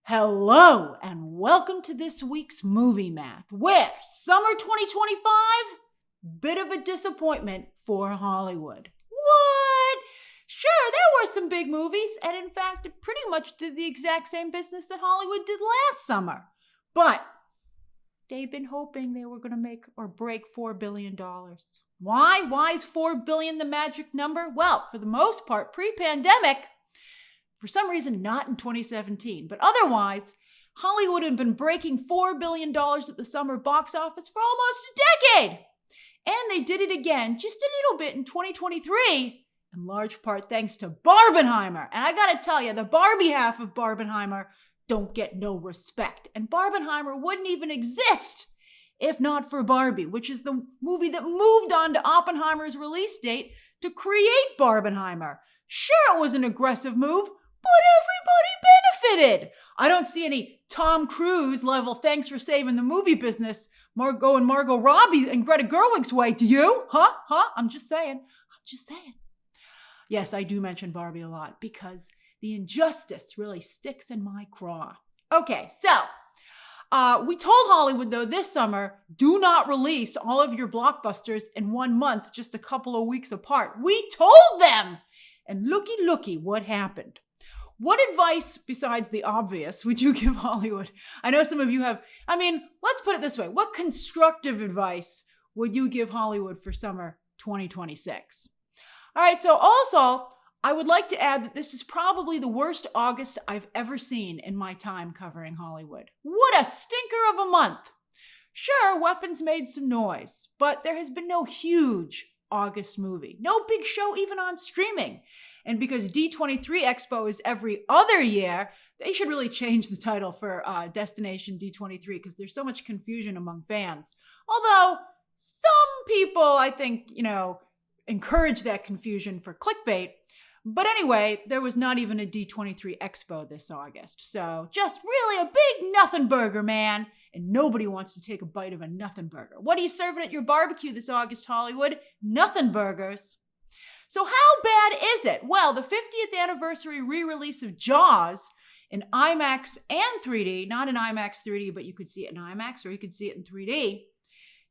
Hello, and welcome to this week's Movie Math, where summer 2025, bit of a disappointment for Hollywood. What? Sure, there were some big movies, and in fact, it pretty much did the exact same business that Hollywood did last summer. But they'd been hoping they were going to make or break $4 billion. Why? Why is $4 billion the magic number? Well, for the most part, pre-pandemic, for some reason, not in 2017, but otherwise, Hollywood had been breaking $4 billion at the summer box office for almost a decade. And they did it again just a little bit in 2023, in large part thanks to Barbenheimer. And I gotta tell you, the Barbie half of Barbenheimer don't get no respect. And Barbenheimer wouldn't even exist if not for Barbie, which is the movie that moved on to Oppenheimer's release date to create Barbenheimer. Sure, it was an aggressive move, but everybody benefited. I don't see any Tom Cruise level thanks for saving the movie business, Margot Robbie and Greta Gerwig's way. Do you? Huh? I'm just saying. Yes, I do mention Barbie a lot because the injustice really sticks in my craw. Okay, so we told Hollywood, though, this summer, do not release all of your blockbusters in 1 month, just a couple of weeks apart. We told them! And looky, what happened? What advice, besides the obvious, would you give Hollywood? I know some of you have, let's put it this way. What constructive advice would you give Hollywood for summer 2026? All right, so also, I would like to add that this is probably the worst August I've ever seen in my time covering Hollywood. What a stinker of a month. Sure, Weapons made some noise, but there has been no huge August movie. No big show even on streaming. And because D23 Expo is every other year, they should really change the title for Destination D23 because there's so much confusion among fans. Although some people, I think, encourage that confusion for clickbait. But anyway, there was not even a D23 Expo this August. So just really a big nothing burger, man. And nobody wants to take a bite of a nothing burger. What are you serving at your barbecue this August, Hollywood? Nothing burgers. So how bad is it? Well, the 50th anniversary re-release of Jaws in IMAX and 3D, not in IMAX 3D, but you could see it in IMAX or you could see it in 3D, came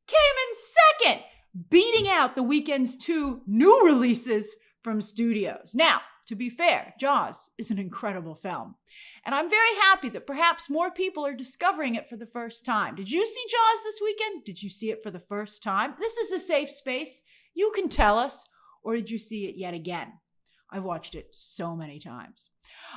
in second, beating out the weekend's 2 new releases from studios. Now, to be fair, Jaws is an incredible film. And I'm very happy that perhaps more people are discovering it for the first time. Did you see Jaws this weekend? Did you see it for the first time? This is a safe space. You can tell us. Or did you see it yet again? I've watched it so many times.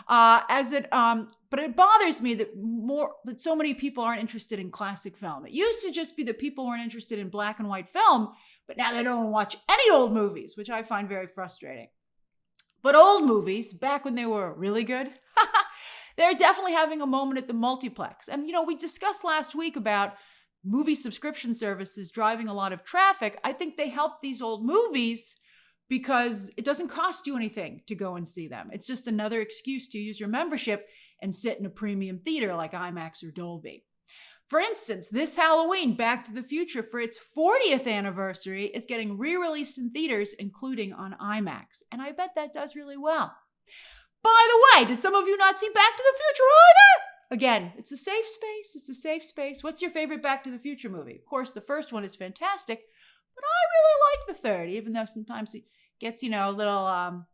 But it bothers me that so many people aren't interested in classic film. It used to just be that people weren't interested in black and white film, but now they don't watch any old movies, which I find very frustrating. But old movies, back when they were really good, they're definitely having a moment at the multiplex. And, we discussed last week about movie subscription services driving a lot of traffic. I think they help these old movies because it doesn't cost you anything to go and see them. It's just another excuse to use your membership and sit in a premium theater like IMAX or Dolby. For instance, this Halloween, Back to the Future, for its 40th anniversary, is getting re-released in theaters, including on IMAX. And I bet that does really well. By the way, did some of you not see Back to the Future either? Again, it's a safe space. What's your favorite Back to the Future movie? Of course, the first one is fantastic, but I really like the third, even though sometimes it gets, a little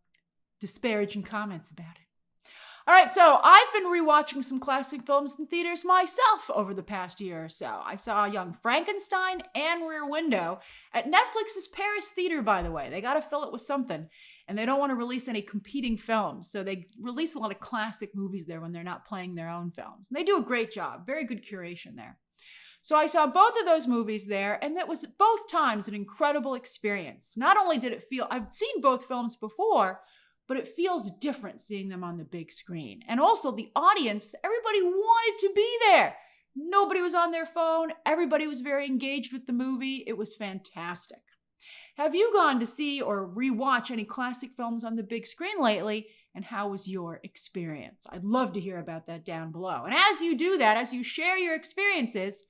disparaging comments about it. All right, so I've been rewatching some classic films in theaters myself over the past year or so. I saw Young Frankenstein and Rear Window at Netflix's Paris Theater, by the way. They got to fill it with something, and they don't want to release any competing films, so they release a lot of classic movies there when they're not playing their own films. And they do a great job, very good curation there. So I saw both of those movies there, and that was both times an incredible experience. Not only did it feel, I've seen both films before, but it feels different seeing them on the big screen. And also the audience, everybody wanted to be there. Nobody was on their phone. Everybody was very engaged with the movie. It was fantastic. Have you gone to see or rewatch any classic films on the big screen lately? And how was your experience? I'd love to hear about that down below. And as you do that, as you share your experiences,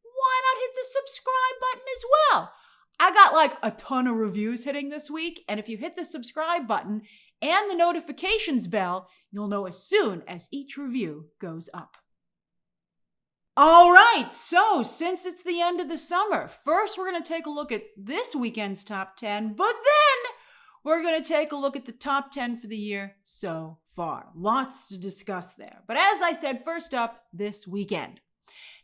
why not hit the subscribe button as well? I got a ton of reviews hitting this week. And if you hit the subscribe button and the notifications bell. You'll know as soon as each review goes up. All right, so since it's the end of the summer, first we're going to take a look at this weekend's top 10, but then we're going to take a look at the top 10 for the year so far. Lots to discuss there. But as I said, first up, this weekend.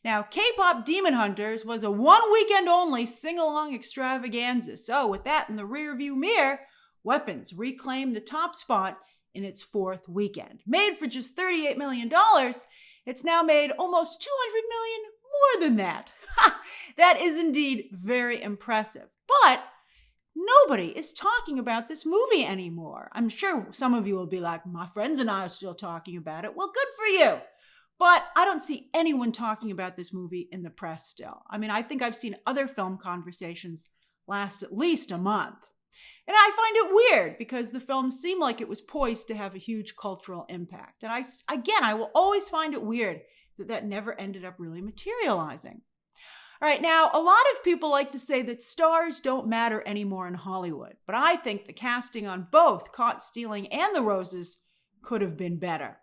Now, K-pop Demon Hunters was a one-weekend-only sing-along extravaganza. So with that in the rearview mirror, Weapons reclaimed the top spot in its fourth weekend. Made for just $38 million, it's now made almost $200 million more than that. That is indeed very impressive. But nobody is talking about this movie anymore. I'm sure some of you will be like, my friends and I are still talking about it. Well, good for you. But I don't see anyone talking about this movie in the press still. I mean, I think I've seen other film conversations last at least a month. And I find it weird because the film seemed like it was poised to have a huge cultural impact. And I will always find it weird that never ended up really materializing. All right, now, a lot of people like to say that stars don't matter anymore in Hollywood, but I think the casting on both Caught Stealing and The Roses could have been better.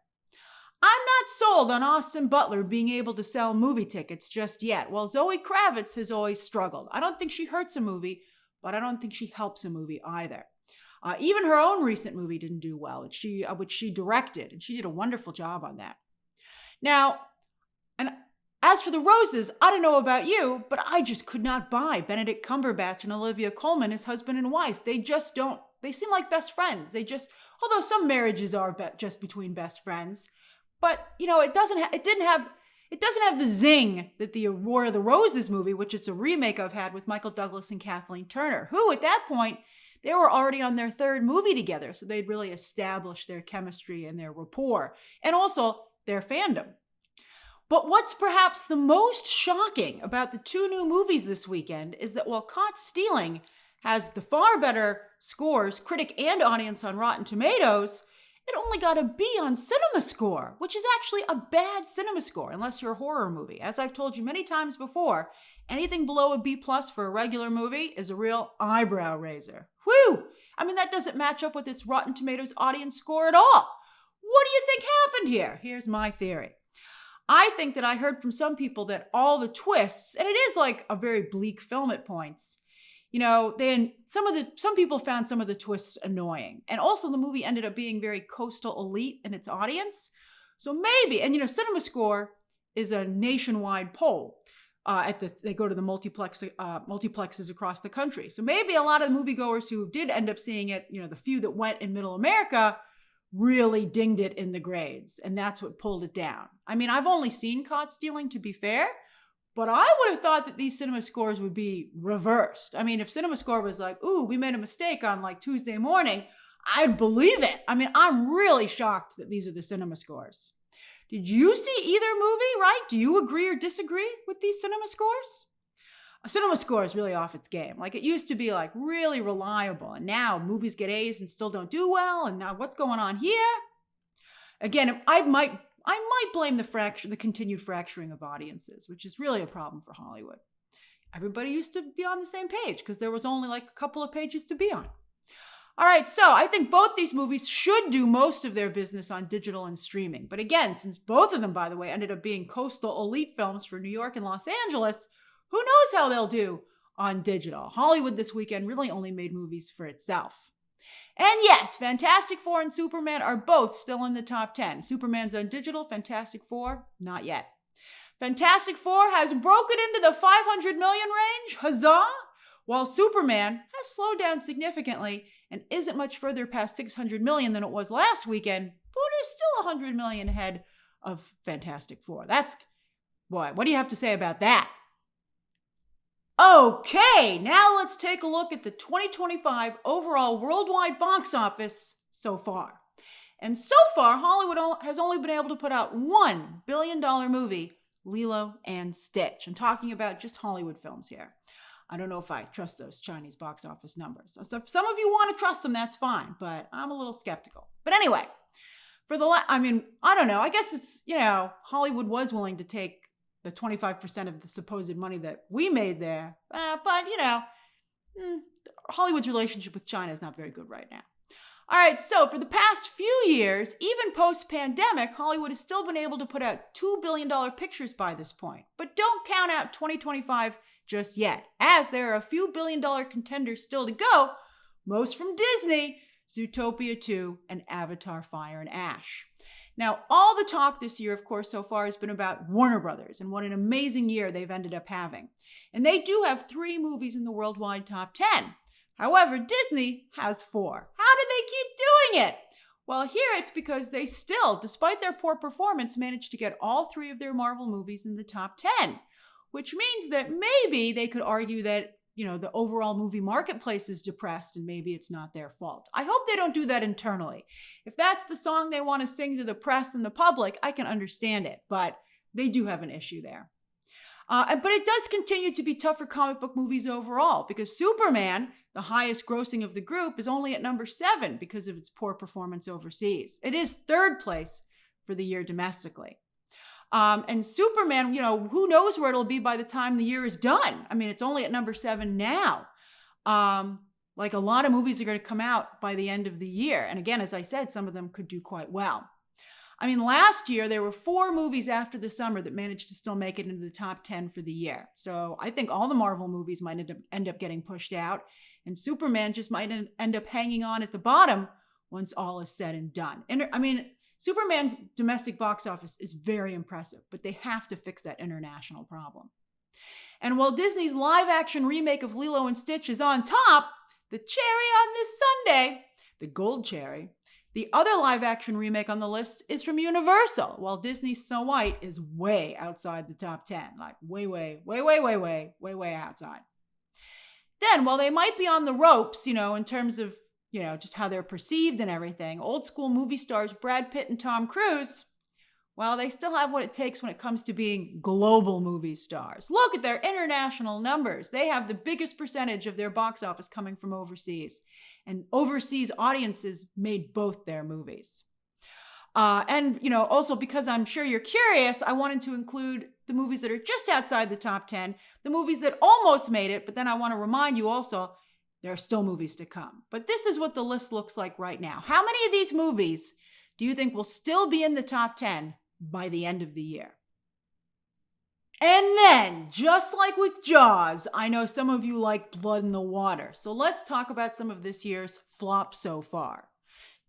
I'm not sold on Austin Butler being able to sell movie tickets just yet, while Zoe Kravitz has always struggled. I don't think she hurts a movie, but I don't think she helps a movie either. Even her own recent movie didn't do well, which she directed, and she did a wonderful job on that. Now, and as for The Roses, I don't know about you, but I just could not buy Benedict Cumberbatch and Olivia Colman as husband and wife. They seem like best friends. Although some marriages are just between best friends, but it didn't have the zing that the War of the Roses movie, which it's a remake of, had with Michael Douglas and Kathleen Turner, who at that point, they were already on their third movie together. So they'd really established their chemistry and their rapport and also their fandom. But what's perhaps the most shocking about the two new movies this weekend is that while Caught Stealing has the far better scores, critic and audience, on Rotten Tomatoes, it only got a B on CinemaScore, which is actually a bad CinemaScore unless you're a horror movie. As I've told you many times before, anything below a B+ for a regular movie is a real eyebrow raiser. Whew! I mean, that doesn't match up with its Rotten Tomatoes audience score at all. What do you think happened here? Here's my theory. I think that I heard from some people that all the twists, and it is like a very bleak film at points, some people found some of the twists annoying. And also the movie ended up being very coastal elite in its audience. So maybe, and CinemaScore is a nationwide poll. They go to the multiplexes across the country. So maybe a lot of moviegoers who did end up seeing it, the few that went in Middle America, really dinged it in the grades. And that's what pulled it down. I mean, I've only seen Caught Stealing, to be fair, but I would have thought that these CinemaScores would be reversed. I mean, if CinemaScore was like, ooh, we made a mistake on like Tuesday morning, I'd believe it. I mean, I'm really shocked that these are the CinemaScores. Did you see either movie, right? Do you agree or disagree with these CinemaScores? A CinemaScore is really off its game. Like, it used to be like really reliable, and now movies get A's and still don't do well, and now what's going on here? Again, I might blame the continued fracturing of audiences, which is really a problem for Hollywood. Everybody used to be on the same page because there was only like a couple of pages to be on. All right, so I think both these movies should do most of their business on digital and streaming. But again, since both of them, by the way, ended up being coastal elite films for New York and Los Angeles, who knows how they'll do on digital? Hollywood this weekend really only made movies for itself. And yes, Fantastic Four and Superman are both still in the top 10. Superman's on digital, Fantastic Four, not yet. Fantastic Four has broken into the 500 million range, huzzah! While Superman has slowed down significantly and isn't much further past 600 million than it was last weekend, but is still 100 million ahead of Fantastic Four. What do you have to say about that? Okay, now let's take a look at the 2025 overall worldwide box office so far. And so far, Hollywood has only been able to put out $1 billion movie, Lilo and Stitch. I'm talking about just Hollywood films here. I don't know if I trust those Chinese box office numbers. So if some of you want to trust them, that's fine, but I'm a little skeptical. But anyway, I don't know. I guess it's, Hollywood was willing to take the 25% of the supposed money that we made there. But Hollywood's relationship with China is not very good right now. All right, so for the past few years, even post-pandemic, Hollywood has still been able to put out $2 billion pictures by this point. But don't count out 2025 just yet, as there are a few billion-dollar contenders still to go, most from Disney, Zootopia 2, and Avatar Fire and Ash. Now, all the talk this year, of course, so far has been about Warner Brothers and what an amazing year they've ended up having. And they do have 3 movies in the worldwide top 10. However, Disney has 4. How did they keep doing it? Well, here it's because they still, despite their poor performance, managed to get all 3 of their Marvel movies in the top 10, which means that maybe they could argue that, the overall movie marketplace is depressed and maybe it's not their fault. I hope they don't do that internally. If that's the song they want to sing to the press and the public, I can understand it, but they do have an issue there. But it does continue to be tough for comic book movies overall because Superman, the highest grossing of the group, is only at number 7 because of its poor performance overseas. It is 3rd place for the year domestically. And Superman, who knows where it'll be by the time the year is done. I mean, it's only at number 7 now. Like a lot of movies are going to come out by the end of the year. And again, as I said, some of them could do quite well. I mean, last year, there were 4 movies after the summer that managed to still make it into the top 10 for the year. So I think all the Marvel movies might end up getting pushed out. And Superman just might end up hanging on at the bottom once all is said and done. And I mean, Superman's domestic box office is very impressive, but they have to fix that international problem. And while Disney's live-action remake of Lilo and Stitch is on top, the cherry on this Sunday, the gold cherry, the other live-action remake on the list is from Universal, while Disney's Snow White is way outside the top 10, like way outside. Then, while they might be on the ropes, in terms of just how they're perceived and everything, old school movie stars Brad Pitt and Tom Cruise, well, they still have what it takes when it comes to being global movie stars. Look at their international numbers. They have the biggest percentage of their box office coming from overseas. And overseas audiences made both their movies. And also because I'm sure you're curious, I wanted to include the movies that are just outside the top 10, the movies that almost made it, but then I want to remind you also, there are still movies to come. But this is what the list looks like right now. How many of these movies do you think will still be in the top 10 by the end of the year? And then, just like with Jaws, I know some of you like blood in the water. So let's talk about some of this year's flops so far.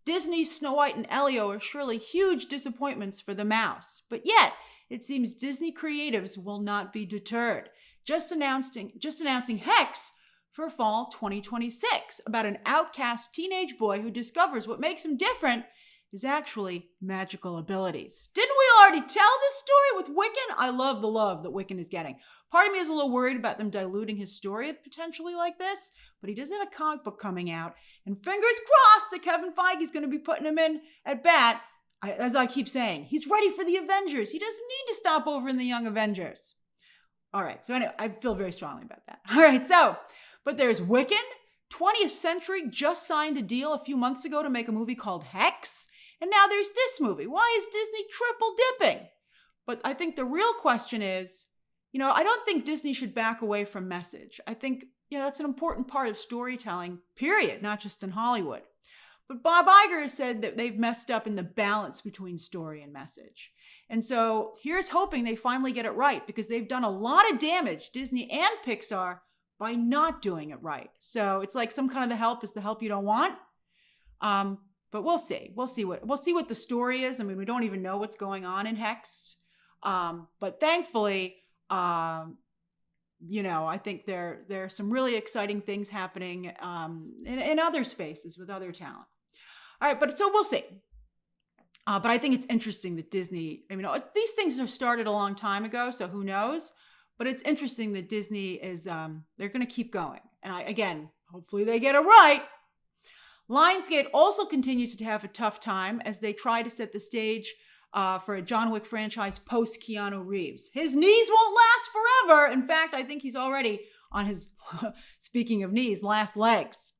Disney's Snow White and Elio are surely huge disappointments for the mouse. But yet, it seems Disney creatives will not be deterred. Just announcing Hex for fall 2026, about an outcast teenage boy who discovers what makes him different is actually magical abilities. Didn't we already tell this story with Wiccan? I love the love that Wiccan is getting. Part of me is a little worried about them diluting his story potentially like this, but he does have a comic book coming out, and fingers crossed that Kevin Feige is going to be putting him in at bat. As I keep saying, he's ready for the Avengers. He doesn't need to stop over in the Young Avengers. All right, so anyway, I feel very strongly about that. All right, but there's Wiccan. 20th Century just signed a deal a few months ago to make a movie called Hex. And now there's this movie. Why is Disney triple dipping? But I think the real question is, I don't think Disney should back away from message. I think, that's an important part of storytelling, period, not just in Hollywood. But Bob Iger has said that they've messed up in the balance between story and message. And so here's hoping they finally get it right, because they've done a lot of damage, Disney and Pixar, by not doing it right. So it's like some kind of the help is the help you don't want. But we'll see. We'll see what the story is. I mean, we don't even know what's going on in Hex. But thankfully, I think there are some really exciting things happening in other spaces with other talent. All right, but so we'll see. But I think it's interesting that Disney, these things are started a long time ago, so who knows? But it's interesting that Disney is, they're going to keep going. And hopefully they get it right. Lionsgate also continues to have a tough time as they try to set the stage for a John Wick franchise post Keanu Reeves. His knees won't last forever. In fact, I think he's already on his, speaking of knees, last legs.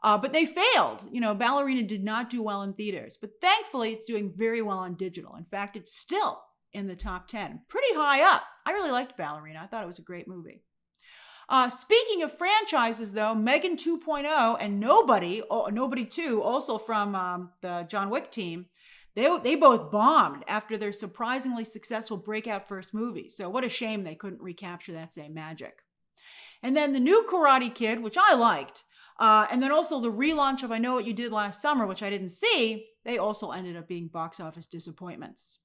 But they failed. Ballerina did not do well in theaters, but thankfully it's doing very well on digital. In fact, it's still in the top 10, pretty high up. I really liked Ballerina. I thought it was a great movie. Speaking of franchises, though, Megan 2.0 and Nobody 2, also from the John Wick team, they both bombed after their surprisingly successful breakout first movie. So what a shame they couldn't recapture that same magic. And then the new Karate Kid, which I liked, and then also the relaunch of I Know What You Did Last Summer, which I didn't see, they also ended up being box office disappointments.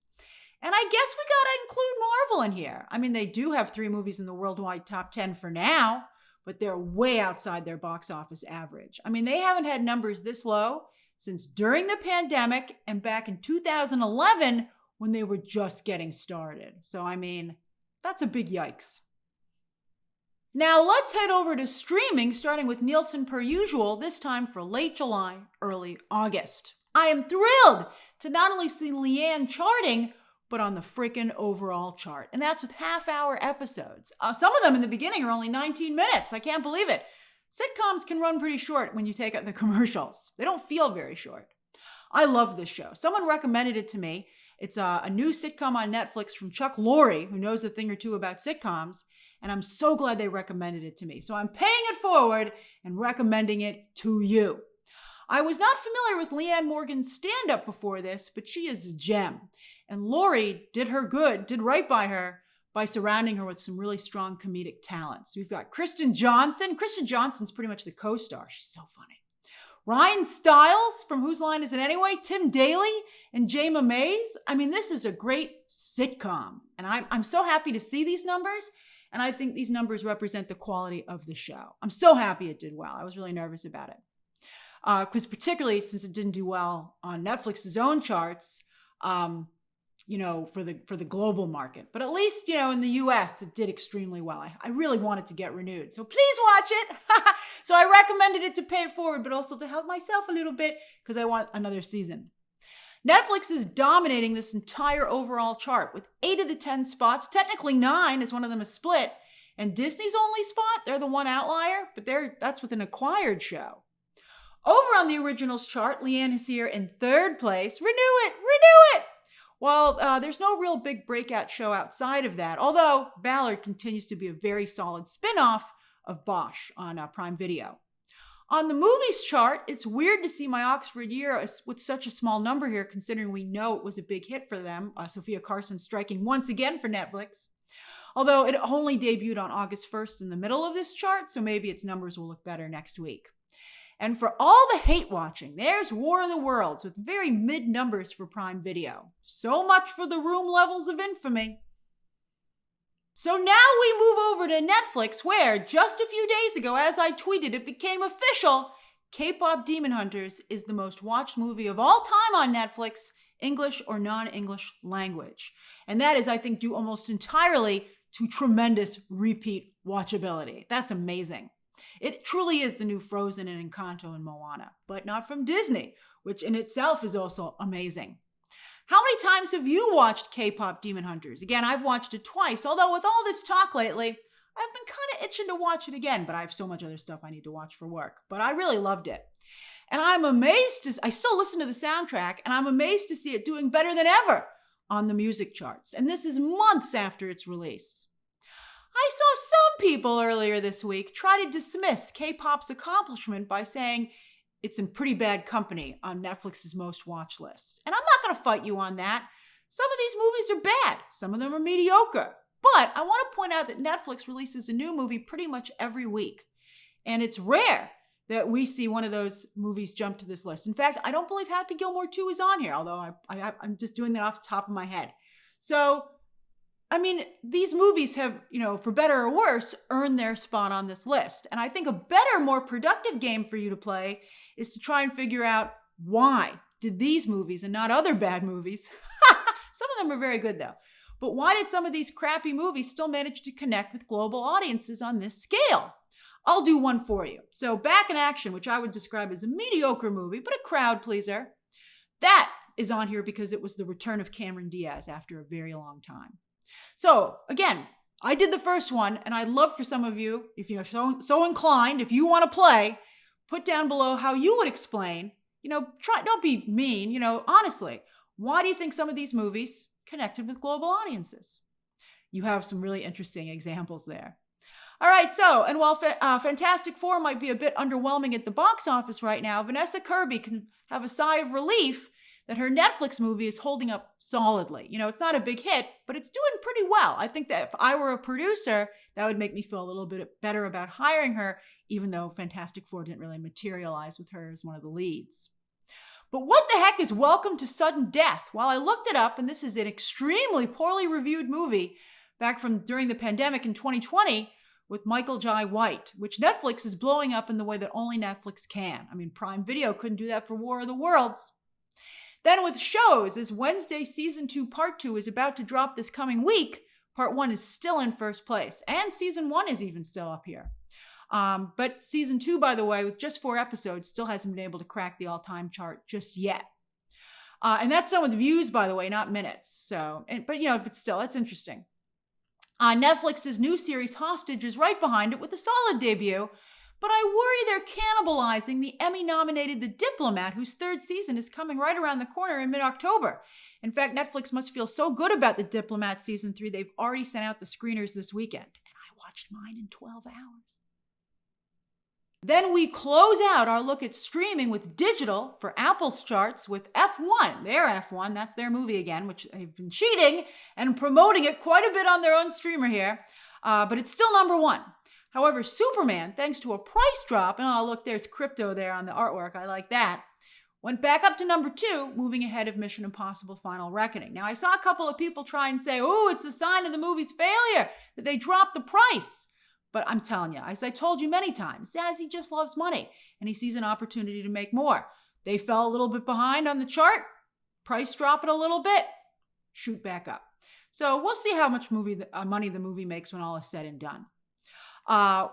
And I guess we gotta include Marvel in here. I mean, they do have 3 movies in the worldwide top 10 for now, but they're way outside their box office average. I mean, they haven't had numbers this low since during the pandemic and back in 2011 when they were just getting started. So, I mean, that's a big yikes. Now let's head over to streaming, starting with Nielsen per usual, this time for late July, early August. I am thrilled to not only see Leanne charting, but on the frickin' overall chart. And that's with half-hour episodes. Some of them in the beginning are only 19 minutes. I can't believe it. Sitcoms can run pretty short when you take out the commercials. They don't feel very short. I love this show. Someone recommended it to me. It's a new sitcom on Netflix from Chuck Lorre, who knows a thing or two about sitcoms. And I'm so glad they recommended it to me. So I'm paying it forward and recommending it to you. I was not familiar with Leanne Morgan's stand-up before this, but she is a gem. And Lori did right by her by surrounding her with some really strong comedic talents. We've got Kristen Johnson. Kristen Johnson's pretty much the co-star. She's so funny. Ryan Stiles from Whose Line Is It Anyway? Tim Daly and Jayma Mays. I mean, this is a great sitcom. And I'm so happy to see these numbers. And I think these numbers represent the quality of the show. I'm so happy it did well. I was really nervous about it. Because particularly since it didn't do well on Netflix's own charts, for the global market. But at least, in the US, it did extremely well. I really want it to get renewed. So please watch it. So I recommended it to pay it forward, but also to help myself a little bit because I want another season. Netflix is dominating this entire overall chart with 8 of the 10 spots. Technically 9, as one of them is split. And Disney's only spot, they're the one outlier, but that's with an acquired show. Over on the originals chart, Leanne is here in 3rd place. Renew it! Well, there's no real big breakout show outside of that, although Ballard continues to be a very solid spin-off of Bosch on Prime Video. On the movies chart, it's weird to see My Oxford Year with such a small number here, considering we know it was a big hit for them. Sophia Carson striking once again for Netflix. Although it only debuted on August 1st in the middle of this chart, so maybe its numbers will look better next week. And for all the hate watching, there's War of the Worlds with very mid numbers for Prime Video. So much for the room levels of infamy. So now we move over to Netflix, where just a few days ago, as I tweeted, it became official. K-Pop Demon Hunters is the most watched movie of all time on Netflix, English or non-English language. And that is, I think, due almost entirely to tremendous repeat watchability. That's amazing. It truly is the new Frozen and Encanto and Moana, but not from Disney, which in itself is also amazing. How many times have you watched K-Pop Demon Hunters? Again, I've watched it twice, although with all this talk lately, I've been kind of itching to watch it again, but I have so much other stuff I need to watch for work. But I really loved it. And I'm amazed, I still listen to the soundtrack, and I'm amazed to see it doing better than ever on the music charts. And this is months after its release. I saw some people earlier this week try to dismiss K-pop's accomplishment by saying it's in pretty bad company on Netflix's most watched list. And I'm not going to fight you on that. Some of these movies are bad. Some of them are mediocre. But I want to point out that Netflix releases a new movie pretty much every week. And it's rare that we see one of those movies jump to this list. In fact, I don't believe Happy Gilmore 2 is on here, although I'm just doing that off the top of my head. So, I mean, these movies have, for better or worse, earned their spot on this list. And I think a better, more productive game for you to play is to try and figure out why did these movies and not other bad movies, some of them are very good though, but why did some of these crappy movies still manage to connect with global audiences on this scale? I'll do one for you. So Back in Action, which I would describe as a mediocre movie, but a crowd pleaser, that is on here because it was the return of Cameron Diaz after a very long time. So again, I did the first one, and I'd love for some of you, if you're so inclined, if you want to play, put down below how you would explain, don't be mean, honestly, why do you think some of these movies connected with global audiences? You have some really interesting examples there. All right, so, and while Fantastic Four might be a bit underwhelming at the box office right now, Vanessa Kirby can have a sigh of relief that her Netflix movie is holding up solidly. You know, it's not a big hit, but it's doing pretty well. I think that if I were a producer, that would make me feel a little bit better about hiring her, even though Fantastic Four didn't really materialize with her as one of the leads. But what the heck is Welcome to Sudden Death? Well, I looked it up, and this is an extremely poorly reviewed movie back from during the pandemic in 2020 with Michael Jai White, which Netflix is blowing up in the way that only Netflix can. I mean, Prime Video couldn't do that for War of the Worlds. Then with shows, as Wednesday Season 2 Part 2 is about to drop this coming week, Part 1 is still in first place, and Season 1 is even still up here. But Season 2, by the way, with just 4 episodes, still hasn't been able to crack the all-time chart just yet. And that's done with views, by the way, not minutes. But still, that's interesting. Netflix's new series Hostage is right behind it with a solid debut, but I worry they're cannibalizing the Emmy-nominated The Diplomat, whose 3rd season is coming right around the corner in mid-October. In fact, Netflix must feel so good about The Diplomat Season 3, they've already sent out the screeners this weekend. And I watched mine in 12 hours. Then we close out our look at streaming with digital for Apple's charts with F1. Their F1, that's their movie again, which they've been cheating and promoting it quite a bit on their own streamer here. But it's still number 1. However, Superman, thanks to a price drop, and look, there's crypto there on the artwork, I like that, went back up to number 2, moving ahead of Mission Impossible Final Reckoning. Now, I saw a couple of people try and say, oh, it's a sign of the movie's failure that they dropped the price. But I'm telling you, as I told you many times, Zazie just loves money, and he sees an opportunity to make more. They fell a little bit behind on the chart, price drop it a little bit, shoot back up. So we'll see how much money the movie makes when all is said and done. The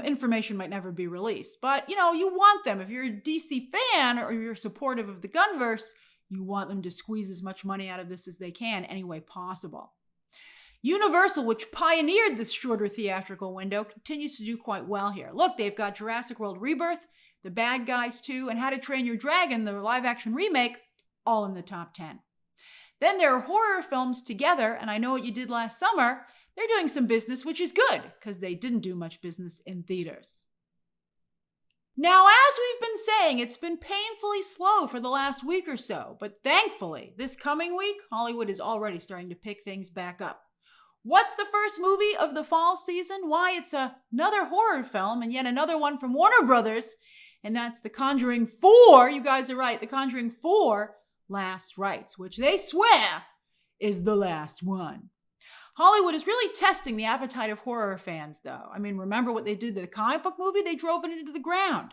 information might never be released, but you want them. If you're a DC fan or you're supportive of the Gunverse, you want them to squeeze as much money out of this as they can any way possible. Universal, which pioneered this shorter theatrical window, continues to do quite well here. Look, they've got Jurassic World Rebirth, The Bad Guys 2, and How to Train Your Dragon, the live-action remake, all in the top 10. Then there are horror films Together, and I Know What You Did Last Summer. They're doing some business, which is good, because they didn't do much business in theaters. Now, as we've been saying, it's been painfully slow for the last week or so, but thankfully, this coming week, Hollywood is already starting to pick things back up. What's the first movie of the fall season? Why, it's another horror film, and yet another one from Warner Brothers, and that's The Conjuring 4, you guys are right, The Conjuring 4 Last Rites, which they swear is the last one. Hollywood is really testing the appetite of horror fans, though. I mean, remember what they did to the comic book movie? They drove it into the ground.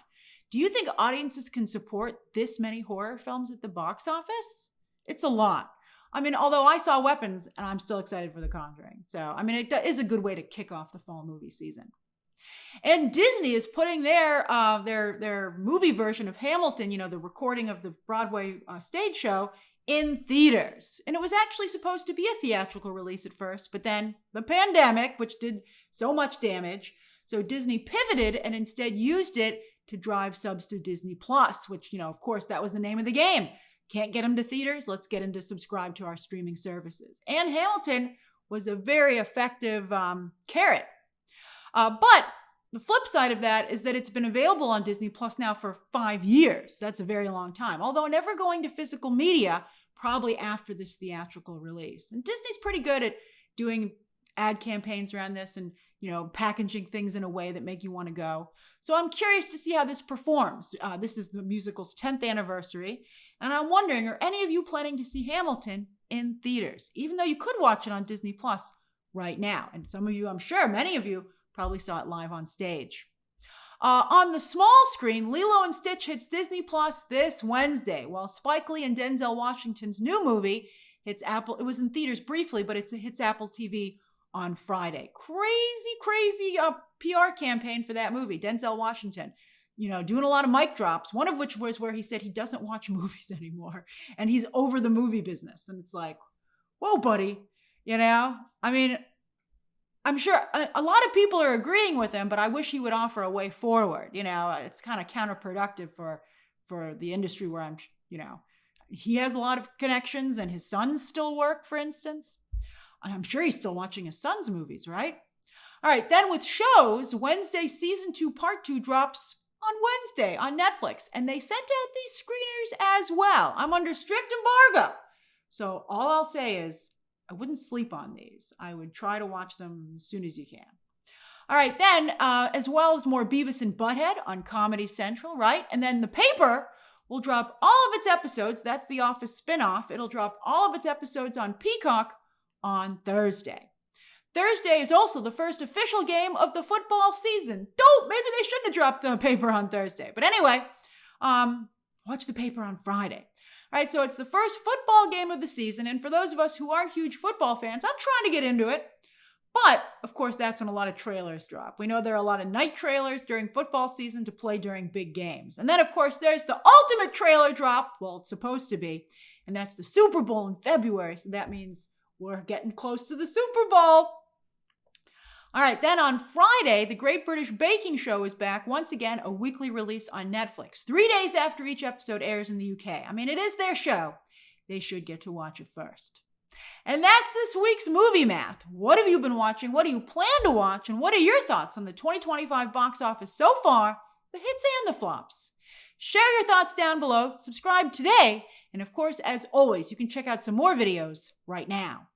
Do you think audiences can support this many horror films at the box office? It's a lot. I mean, although I saw Weapons, and I'm still excited for The Conjuring. So, I mean, it is a good way to kick off the fall movie season. And Disney is putting their movie version of Hamilton, the recording of the Broadway stage show, in theaters. And it was actually supposed to be a theatrical release at first, but then the pandemic, which did so much damage, so Disney pivoted and instead used it to drive subs to Disney Plus, which, of course, that was the name of the game. Can't get them to theaters? Let's get them to subscribe to our streaming services. And Hamilton was a very effective carrot. But the flip side of that is that it's been available on Disney Plus now for 5 years. That's a very long time. Although never going to physical media, probably after this theatrical release. And Disney's pretty good at doing ad campaigns around this and, packaging things in a way that make you want to go. So I'm curious to see how this performs. This is the musical's 10th anniversary. And I'm wondering, are any of you planning to see Hamilton in theaters? Even though you could watch it on Disney Plus right now. And some of you, I'm sure, many of you probably saw it live on stage. On the small screen, Lilo and Stitch hits Disney Plus this Wednesday, while Spike Lee and Denzel Washington's new movie hits Apple. It was in theaters briefly, but it hits Apple TV on Friday. Crazy PR campaign for that movie. Denzel Washington, doing a lot of mic drops, one of which was where he said he doesn't watch movies anymore, and he's over the movie business. And it's like, whoa, buddy, I mean, I'm sure a lot of people are agreeing with him, but I wish he would offer a way forward. It's kind of counterproductive for the industry where he has a lot of connections and his sons still work, for instance. I'm sure he's still watching his son's movies, right? All right, then with shows, Wednesday Season 2 Part 2 drops on Wednesday on Netflix, and they sent out these screeners as well. I'm under strict embargo. So all I'll say is I wouldn't sleep on these. I would try to watch them as soon as you can. All right, then, as well as more Beavis and Butthead on Comedy Central, right? And then The Paper will drop all of its episodes. That's the Office spinoff. It'll drop all of its episodes on Peacock on Thursday. Thursday is also the first official game of the football season. Maybe they shouldn't have dropped The Paper on Thursday. But anyway, watch The Paper on Friday. All right, so it's the first football game of the season. And for those of us who aren't huge football fans, I'm trying to get into it. But, of course, that's when a lot of trailers drop. We know there are a lot of night trailers during football season to play during big games. And then, of course, there's the ultimate trailer drop. Well, it's supposed to be. And that's the Super Bowl in February. So that means we're getting close to the Super Bowl. All right, then on Friday, the Great British Baking Show is back. Once again, a weekly release on Netflix. 3 days after each episode airs in the UK. I mean, it is their show. They should get to watch it first. And that's this week's Movie Math. What have you been watching? What do you plan to watch? And what are your thoughts on the 2025 box office so far, the hits and the flops? Share your thoughts down below, subscribe today, and of course, as always, you can check out some more videos right now.